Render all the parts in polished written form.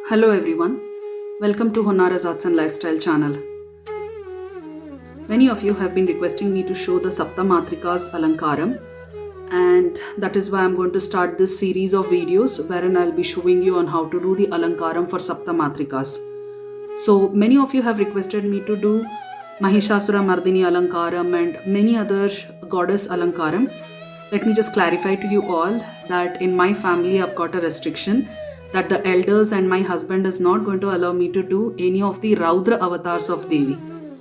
Hello everyone, welcome to Honara's Arts and Lifestyle channel. Many of you have been requesting me to show the Saptamatrika's Alankaram, and that is why I'm going to start this series of videos wherein I'll be showing you on how to do the Alankaram for Saptamatrikas. So many of you have requested me to do Mahishasura Mardini Alankaram and many other goddess Alankaram. Let me just clarify to you all that in my family I've got a restriction that the elders and my husband is not going to allow me to do any of the Raudra avatars of Devi.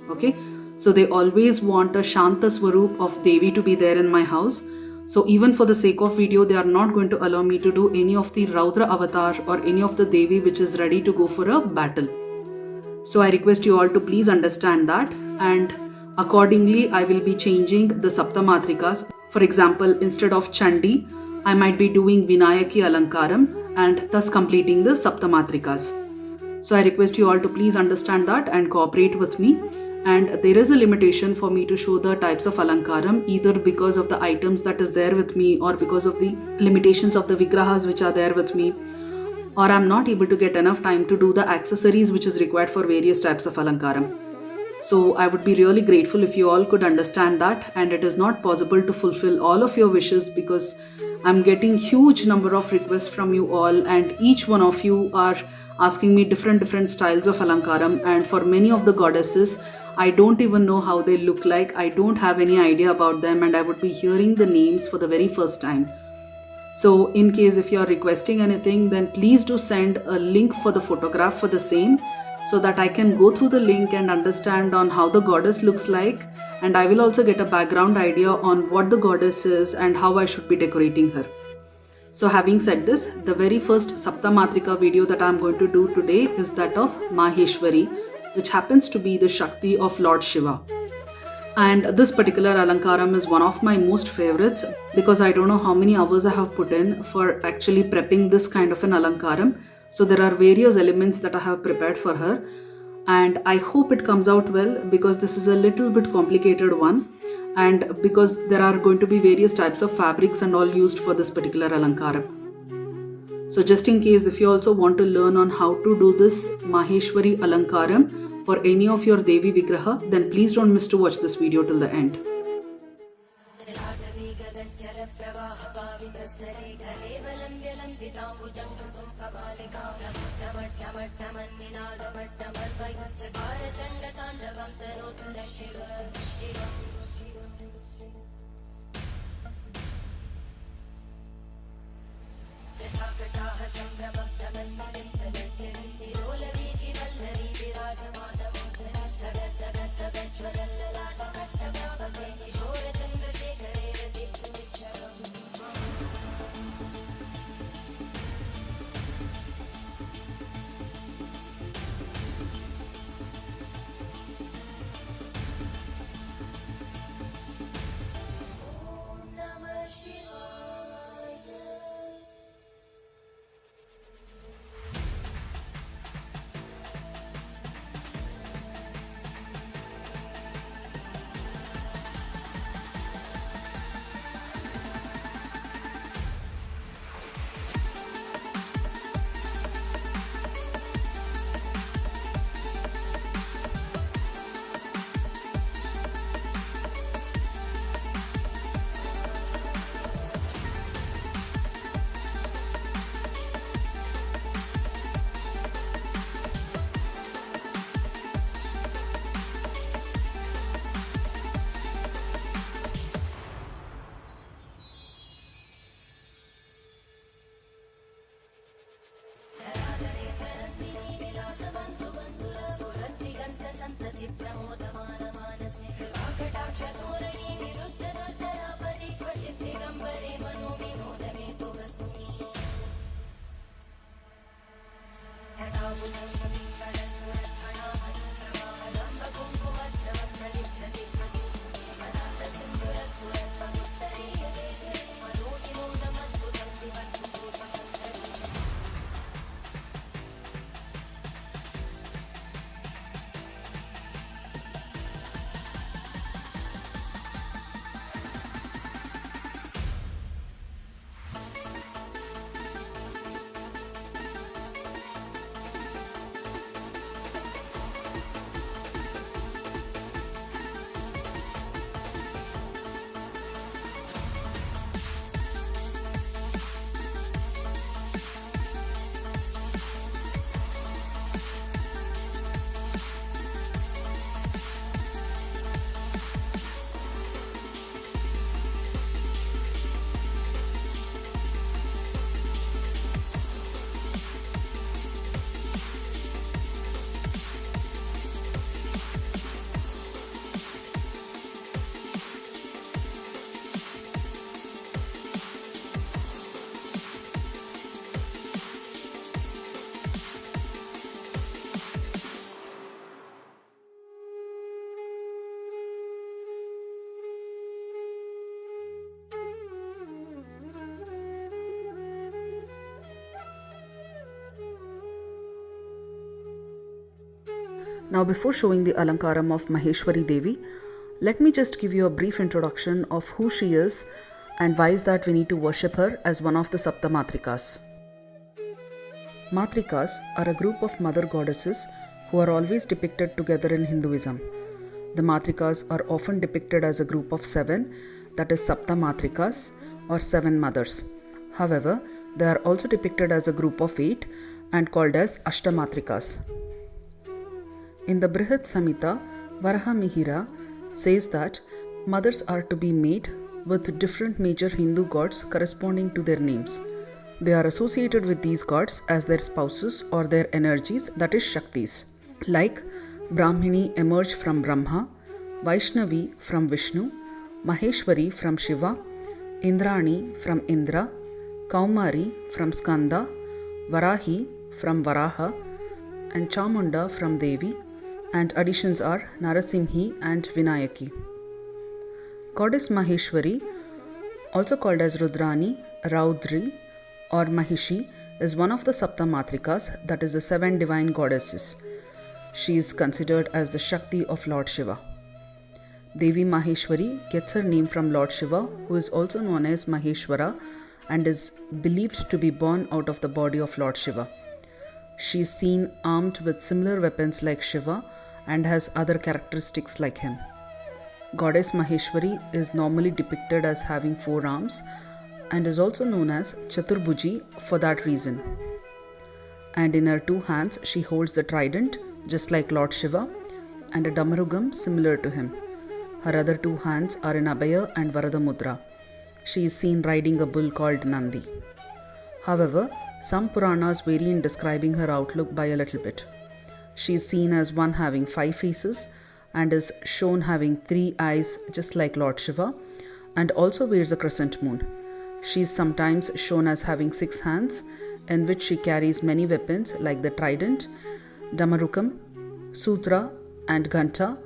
Okay, so they always want a Shanta Swaroop of Devi to be there in my house. So even for the sake of video, they are not going to allow me to do any of the Raudra avatar or any of the Devi which is ready to go for a battle. So I request you all to please understand that, and accordingly I will be changing the Saptamatrikas. For example, instead of Chandi, I might be doing Vinayaki Alankaram and thus completing the Saptamatrikas. So I request you all to please understand that and cooperate with me. And there is a limitation for me to show the types of Alankaram, either because of the items that is there with me or because of the limitations of the Vigrahas which are there with me, or I'm not able to get enough time to do the accessories which is required for various types of Alankaram. So I would be really grateful if you all could understand that, and it is not possible to fulfill all of your wishes because I'm getting huge number of requests from you all, and each one of you are asking me different styles of Alankaram, and for many of the goddesses I don't even know how they look like. I don't have any idea about them, and I would be hearing the names for the very first time. So in case if you are requesting anything, then please do send a link for the photograph for the same, so that I can go through the link and understand on how the goddess looks like, and I will also get a background idea on what the goddess is and how I should be decorating her. So having said this, the very first Saptamatrika video that I am going to do today is that of Maheshwari, which happens to be the Shakti of Lord Shiva. And this particular Alankaram is one of my most favorites because I don't know how many hours I have put in for actually prepping this kind of an Alankaram. So there are various elements that I have prepared for her, and I hope it comes out well because this is a little bit complicated one, and because there are going to be various types of fabrics and all used for this particular Alankaram. So just in case if you also want to learn on how to do this Maheshwari Alankaram for any of your Devi Vigraha, then please don't miss to watch this video till the end. Now, before showing the Alankaram of Maheshwari Devi, let me just give you a brief introduction of who she is and why is that we need to worship her as one of the Sapta Matrikas. Matrikas are a group of mother goddesses who are always depicted together in Hinduism. The Matrikas are often depicted as a group of 7, that is Sapta Matrikas or 7 mothers. However, they are also depicted as a group of 8 and called as Ashtamatrikas. In the Brihat Samhita, Varaha Mihira says that mothers are to be made with different major Hindu gods corresponding to their names. They are associated with these gods as their spouses or their energies, that is Shaktis. Like Brahmini emerged from Brahma, Vaishnavi from Vishnu, Maheshwari from Shiva, Indrani from Indra, Kaumari from Skanda, Varahi from Varaha, and Chamunda from Devi, and additions are Narasimhi and Vinayaki. Goddess Maheshwari, also called as Rudrani, Raudri, or Mahishi, is one of the Sapta Matrikas, that is the 7 divine goddesses. She is considered as the Shakti of Lord Shiva. Devi Maheshwari gets her name from Lord Shiva, who is also known as Maheshwara and is believed to be born out of the body of Lord Shiva. She is seen armed with similar weapons like Shiva and has other characteristics like him. Goddess Maheshwari is normally depicted as having 4 arms and is also known as Chaturbhuji for that reason. And in her 2 hands she holds the trident just like Lord Shiva and a Damarugam similar to him. Her other 2 hands are in Abhaya and Varada Mudra. She is seen riding a bull called Nandi. However, some Puranas vary in describing her outlook by a little bit. She is seen as one having 5 faces and is shown having 3 eyes just like Lord Shiva and also wears a crescent moon. She is sometimes shown as having 6 hands in which she carries many weapons like the trident, Damarukam, Sutra and Ghanta,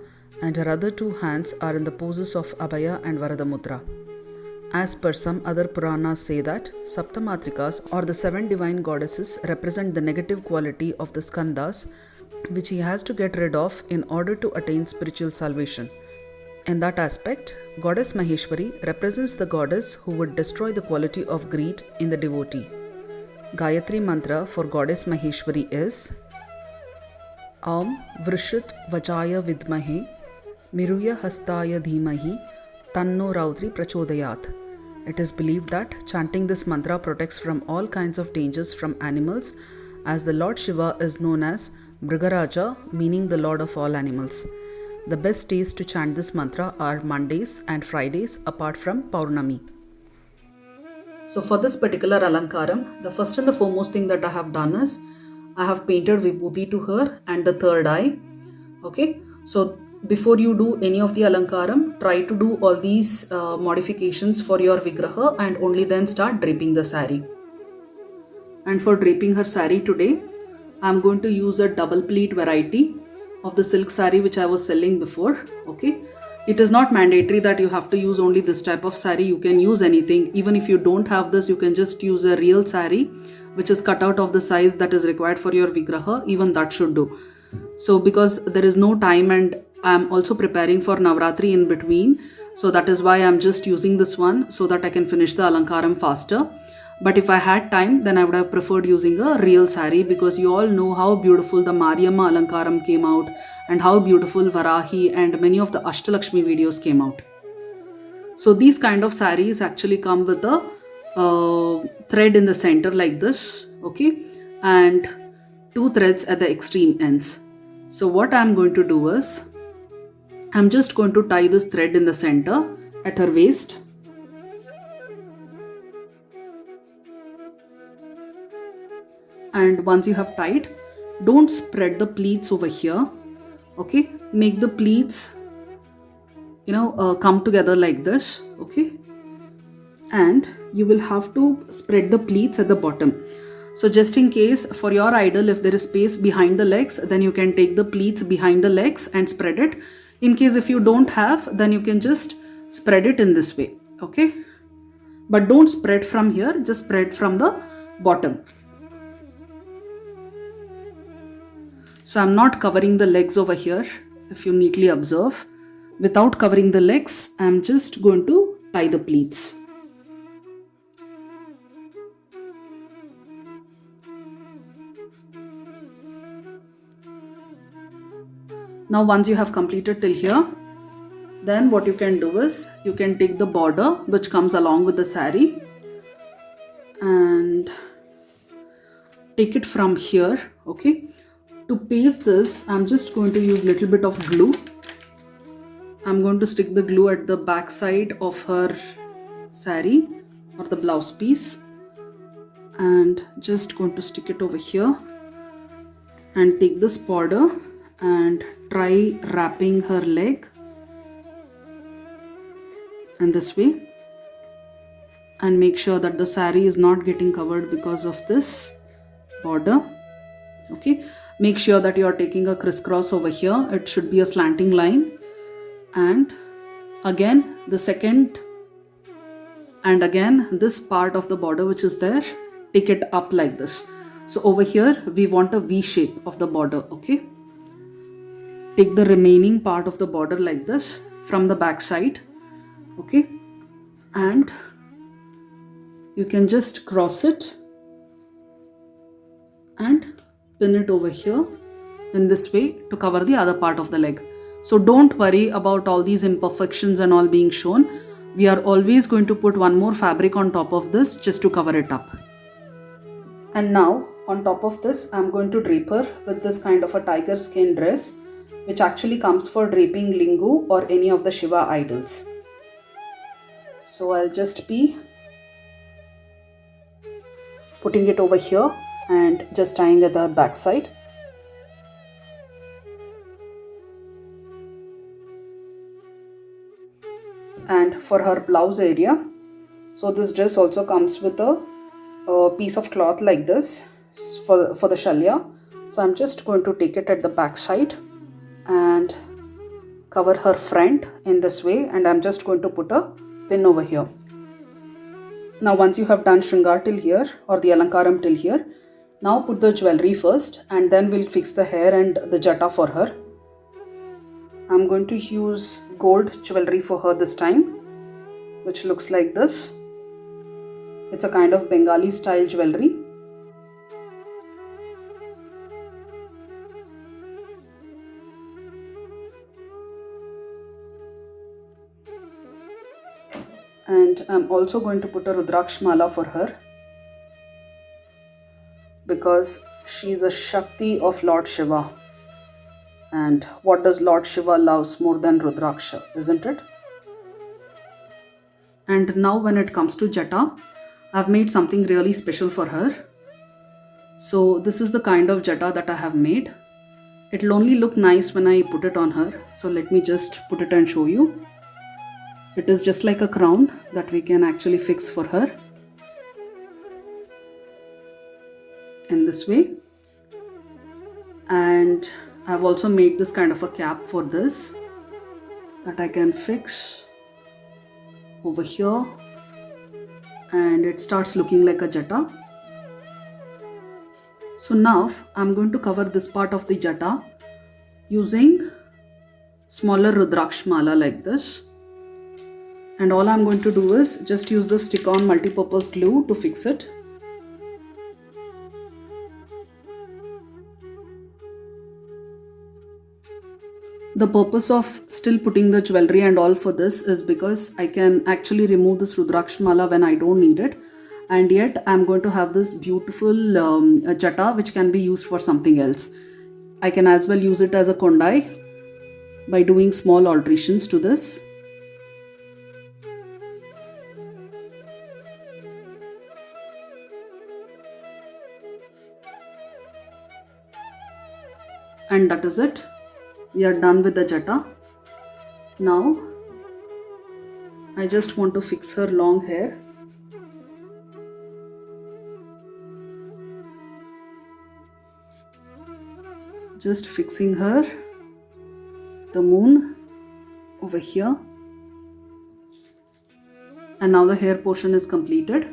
and her other 2 hands are in the poses of Abhaya and Varada Mudra. As per some other Puranas say that Saptamatrikas or the 7 divine goddesses represent the negative quality of the Skandas which he has to get rid of in order to attain spiritual salvation. In that aspect, Goddess Maheshwari represents the goddess who would destroy the quality of greed in the devotee. Gayatri mantra for Goddess Maheshwari is Aum Vrishit Vajaya Vidmahe Miruya Hastaya Dhimahi Tanno Raudri Prachodayat. It is believed that chanting this mantra protects from all kinds of dangers from animals, as the Lord Shiva is known as Mrigaraja, meaning the Lord of all animals. The best days to chant this mantra are Mondays and Fridays apart from Paurnami. So for this particular Alankaram, the first and the foremost thing that I have done is I have painted Vibhuti to her and the third eye. Okay, so before you do any of the Alankaram, try to do all these modifications for your Vigraha and only then start draping the sari. And for draping her sari today, I am going to use a double pleat variety of the silk sari which I was selling before. Okay, it is not mandatory that you have to use only this type of sari. You can use anything. Even if you don't have this, you can just use a real sari which is cut out of the size that is required for your Vigraha. Even that should do. So because there is no time and I am also preparing for Navratri in between, so that is why I am just using this one so that I can finish the Alankaram faster. But if I had time, then I would have preferred using a real sari, because you all know how beautiful the Mariamma Alankaram came out and how beautiful Varahi and many of the Ashtalakshmi videos came out. So these kind of saris actually come with a thread in the center like this, okay, and 2 threads at the extreme ends. So what I am going to do is, I am just going to tie this thread in the center at her waist. And once you have tied, don't spread the pleats over here. Okay, make the pleats come together like this. Okay, and you will have to spread the pleats at the bottom. So just in case for your idol, if there is space behind the legs, then you can take the pleats behind the legs and spread it. In case if you don't have, then you can just spread it in this way. Okay, but don't spread from here, just spread from the bottom. So I'm not covering the legs over here, if you neatly observe. Without covering the legs, I'm just going to tie the pleats. Now once you have completed till here, then what you can do is you can take the border which comes along with the saree and take it from here. Okay, to paste this, I'm just going to use little bit of glue. I'm going to stick the glue at the back side of her saree or the blouse piece and just going to stick it over here and take this border and try wrapping her leg in this way and make sure that the saree is not getting covered because of this border. Okay, make sure that you are taking a crisscross over here. It should be a slanting line, and again the second and again this part of the border which is there, take it up like this. So over here we want a V shape of the border. Okay, take the remaining part of the border like this from the back side. Okay, and you can just cross it and pin it over here in this way to cover the other part of the leg. So don't worry about all these imperfections and all being shown. We are always going to put one more fabric on top of this just to cover it up. And now on top of this, I'm going to drape her with this kind of a tiger skin dress, which actually comes for draping Lingu or any of the Shiva idols. So I'll just be putting it over here and just tying at the back side. And for her blouse area, so this dress also comes with a piece of cloth like this for the shalya. So I'm just going to take it at the back side and cover her front in this way, and I'm just going to put a pin over here. Now once you have done Shringar till here or the Alankaram till here, now put the jewelry first and then we'll fix the hair and the jata for her. I'm going to use gold jewelry for her this time, which looks like this. It's a kind of Bengali style jewelry. And I'm also going to put a Rudraksh mala for her because she's a Shakti of Lord Shiva. And what does Lord Shiva loves more than Rudraksha, isn't it? And now when it comes to jata, I've made something really special for her. So this is the kind of jata that I have made. It'll only look nice when I put it on her. So let me just put it and show you. It is just like a crown that we can actually fix for her in this way. And I've also made this kind of a cap for this that I can fix over here, and it starts looking like a jata. So now I'm going to cover this part of the jata using smaller Rudraksh mala like this. And all I'm going to do is just use the stick-on multi-purpose glue to fix it. The purpose of still putting the jewelry and all for this is because I can actually remove this Rudraksh mala when I don't need it. And yet I'm going to have this beautiful jata which can be used for something else. I can as well use it as a kondai by doing small alterations to this. And that is it. We are done with the jata. Now I just want to fix her long hair. Just fixing her the moon over here. And now the hair portion is completed.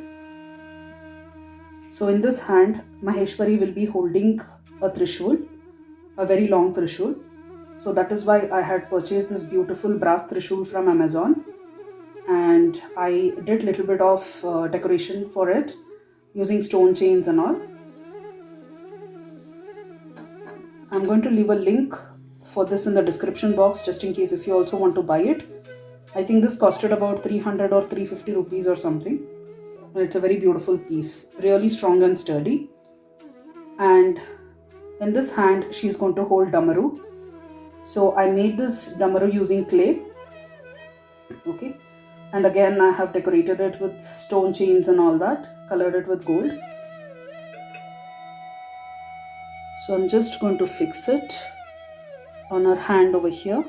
So in this hand, Maheshwari will be holding a Trishul. a very long Trishul. So that is why I had purchased this beautiful brass Trishul from Amazon, and I did little bit of decoration for it using stone chains and all. I'm going to leave a link for this in the description box just in case if you also want to buy it. I think this costed about 300 or 350 rupees or something. And it's a very beautiful piece, really strong and sturdy. And in this hand, she's going to hold Damaru. So I made this Damaru using clay. Okay. And again, I have decorated it with stone chains and all that, colored it with gold. So I'm just going to fix it on her hand over here.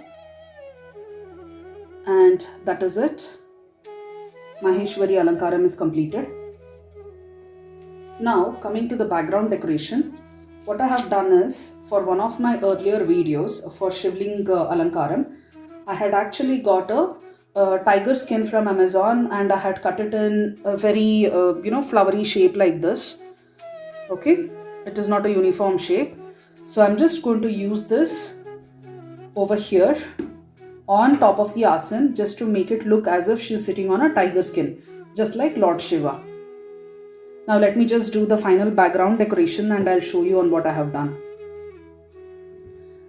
And that is it. Maheshwari Alankaram is completed. Now coming to the background decoration, what I have done is, for one of my earlier videos for Shivling Alankaram, I had actually got a tiger skin from Amazon, and I had cut it in a very flowery shape like this. Okay, it is not a uniform shape. So I'm just going to use this over here on top of the asan just to make it look as if she's sitting on a tiger skin, just like Lord Shiva. Now let me just do the final background decoration and I'll show you on what I have done.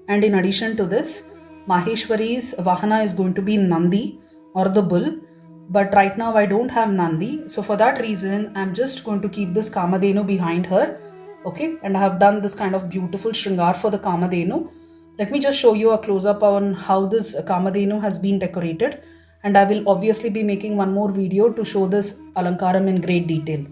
And in addition to this, Maheshwari's Vahana is going to be Nandi or the bull, but right now I don't have Nandi. So for that reason, I'm just going to keep this Kamadhenu behind her. Okay, and I have done this kind of beautiful Shringar for the Kamadhenu. Let me just show you a close-up on how this Kamadhenu has been decorated, and I will obviously be making one more video to show this Alankaram in great detail.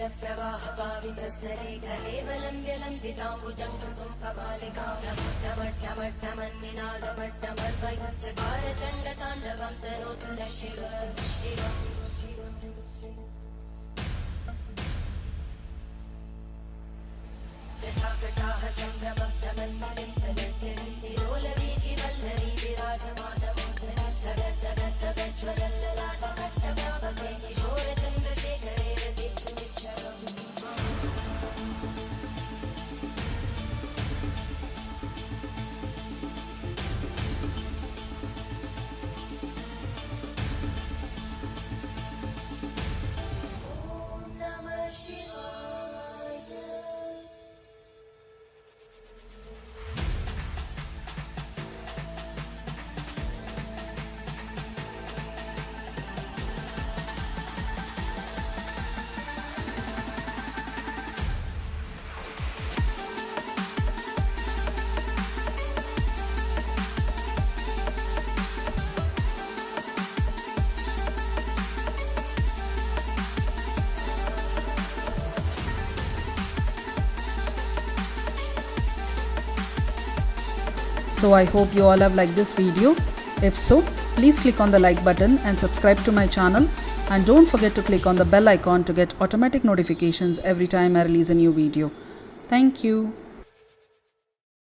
जलप्रवाहपावितस्थले कलेवलम्ब्य लम्बिताम्बुजं कृतं कपालिका ढमढमढमढमन्निनादमड्डमर्वयच्चकार चण्डताण्डवं तनोतु न शिव जटाकटाः सम्भ्रमभ्रमन्मलिम्पलज्जन्ति लोलवीचिवल्लरी विराजमानमोदरी धगद्धगद्धगद्धगज्ज्वलल्ललाटकट्टव्यापके किशोरचन्द्रशेखरे रतिर्विक्षरम् ॐ नमः शिवाय। So I hope you all have liked this video. If so, please click on the like button and subscribe to my channel, and don't forget to click on the bell icon to get automatic notifications every time I release a new video. Thank you.